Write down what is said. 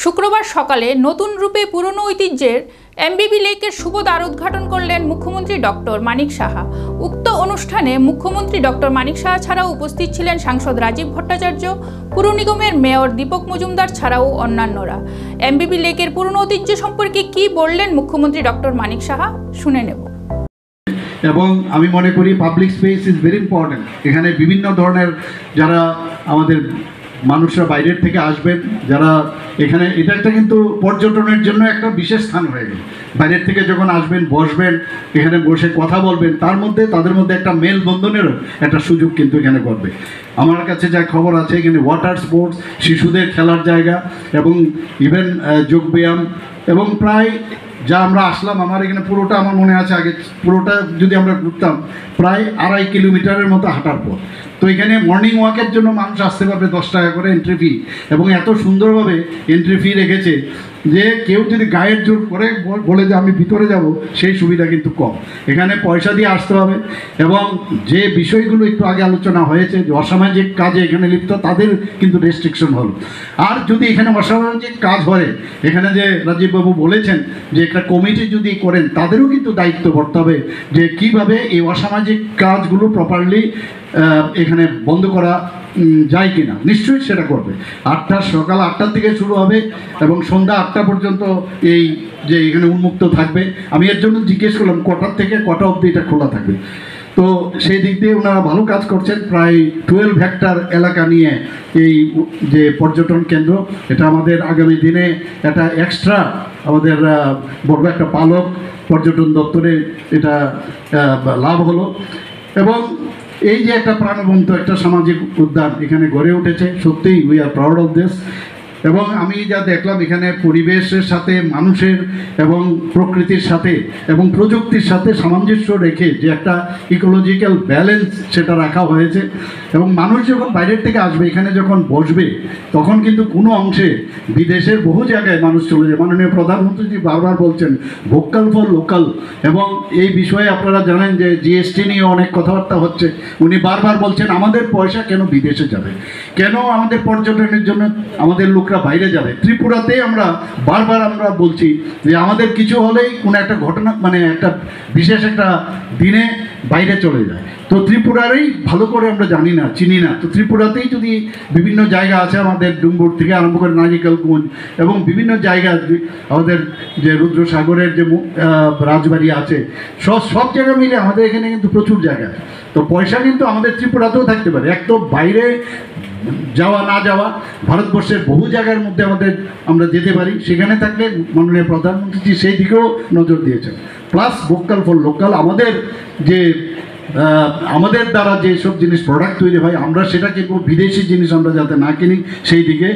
শুক্রবার সকালে নতুন রূপে পুরনো ঐতিহ্যের এমবিবি লেকের শুভ দ্বার উদ্ঘাটন করলেন মুখ্যমন্ত্রী ডক্টর মানিক সাহা। উক্ত অনুষ্ঠানে মুখ্যমন্ত্রী ডক্টর মানিক সাহা ছাড়াও উপস্থিত ছিলেন সাংসদ রাজীব ভট্টাচার্য, পুর নিগমের মেয়র দীপক মজুমদার ছাড়াও অন্যান্যরা। এমবিবি লেকের পুরনো ঐতিহ্য সম্পর্কে কি বললেন মুখ্যমন্ত্রী ডক্টর মানিক সাহা, শুনে নেব। এবং আমি মনে করি public space is very important. এখানে বিভিন্ন ধরনের যারা আমাদের মানুষরা বাইরের থেকে আসবেন, যারা এখানে এটা একটা কিন্তু পর্যটনের জন্য একটা বিশেষ স্থান হয়ে গেল। বাইরের থেকে যখন আসবেন, বসবেন, এখানে বসে কথা বলবেন, তাদের মধ্যে একটা মেলবন্ধনেরও একটা সুযোগ কিন্তু এখানে করবে। আমার কাছে যা খবর আছে, এখানে ওয়াটার স্পোর্টস, শিশুদের খেলার জায়গা এবং ইভেন যোগব্যায়াম এবং প্রায় যা আমরা আসলাম, আমার এখানে পুরোটা আমার মনে আছে, আগে পুরোটা যদি আমরা ঘুরতাম প্রায় 2.5 কিলোমিটারের মতো হাঁটার পর। তো এখানে মর্নিং ওয়াকের জন্য মানুষ আসতে পারবে 10 টাকা করে এন্ট্রি ফি, এবং এত সুন্দরভাবে এন্ট্রি ফি রেখেছে যে কেউ যদি গায়ের জোর করে বলে যে আমি ভিতরে যাব, সেই সুবিধা কিন্তু কম। এখানে পয়সা দিয়ে আসতে হবে। এবং যে বিষয়গুলো একটু আগে আলোচনা হয়েছে যে অসামাজিক কাজে এখানে লিপ্ত, তাদের কিন্তু রেস্ট্রিকশন হলো। আর যদি এখানে অসামাজিক কাজ হয়, এখানে যে রাজীববাবু বলেছেন যে একটা কমিটি যদি করেন, তাদেরও কিন্তু দায়িত্ব করতে হবে যে কিভাবে এই অসামাজিক কাজগুলো প্রপারলি এখানে বন্ধ করা যায় কিনা। নিশ্চয়ই সেটা করবে। সকাল 8টার থেকে শুরু হবে এবং সন্ধ্যা 8টা পর্যন্ত এই যে এখানে উন্মুক্ত থাকবে। আমি এর জন্য জিজ্ঞেস করলাম কটার থেকে কটা অবধি এটা খোলা থাকবে। তো সেই দিক দিয়ে ওনারা ভালো কাজ করছেন। প্রায় 12 হেক্টর এলাকা নিয়ে এই যে পর্যটন কেন্দ্র, এটা আমাদের আগামী দিনে এটা এক্সট্রা আমাদের বড় একটা পালক পর্যটন দপ্তরে এটা লাভ হলো। এবং এই যে একটা প্রাণবন্ত একটা সামাজিক উদ্যান এখানে গড়ে উঠেছে, সত্যিই we are proud of this. এবং আমি যা দেখলাম এখানে পরিবেশের সাথে মানুষের এবং প্রকৃতির সাথে এবং প্রযুক্তির সাথে সামঞ্জস্য রেখে যে একটা ইকোলজিক্যাল ব্যালেন্স সেটা রাখা হয়েছে। এবং মানুষ যখন বাইরের থেকে আসবে, এখানে যখন বসবে, তখন কিন্তু কোনো অংশে বিদেশের বহু জায়গায় মানুষ চলে যায়। মাননীয় প্রধানমন্ত্রী বারবার বলছেন ভোকাল ফর লোকাল, এবং এই বিষয়ে আপনারা জানেন যে জিএসটি নিয়ে অনেক কথাবার্তা হচ্ছে। উনি বারবার বলছেন আমাদের পয়সা কেন বিদেশে যাবে, কেন আমাদের পর্যটনের জন্য আমাদের লোকরা বাইরে যাবে। ত্রিপুরাতে আমরা বারবার বলছি যে আমাদের কিছু হলেই কোনো একটা ঘটনা, মানে একটা বিশেষ একটা দিনে বাইরে চলে যায়। তো ত্রিপুরারই ভালো করে আমরা জানি না, চিনি না। তো ত্রিপুরাতেই যদি বিভিন্ন জায়গা আছে, আমাদের ডুম্বুর থেকে আরম্ভ করে নারিকেলকুঞ্জ এবং বিভিন্ন জায়গা, আমাদের যে রুদ্রসাগরের যে রাজবাড়ি আছে, সব জায়গা মিলে আমাদের এখানে কিন্তু প্রচুর জায়গা। তো পয়সা কিন্তু আমাদের ত্রিপুরাতেও থাকতে পারে। এক তো বাইরে যাওয়া না যাওয়া, ভারতবর্ষের বহু জায়গার মধ্যে আমরা যেতে পারি। সেখানে থাকলে মাননীয় প্রধানমন্ত্রী সেই দিকেও নজর দিয়েছেন। প্লাস ভোকাল ফর লোকাল, আমাদের দ্বারা যে সব জিনিস প্রোডাক্ট তৈরি হয়, আমরা সেটাকে বিদেশি জিনিস আমরা যাতে না কিনি, সেই দিকে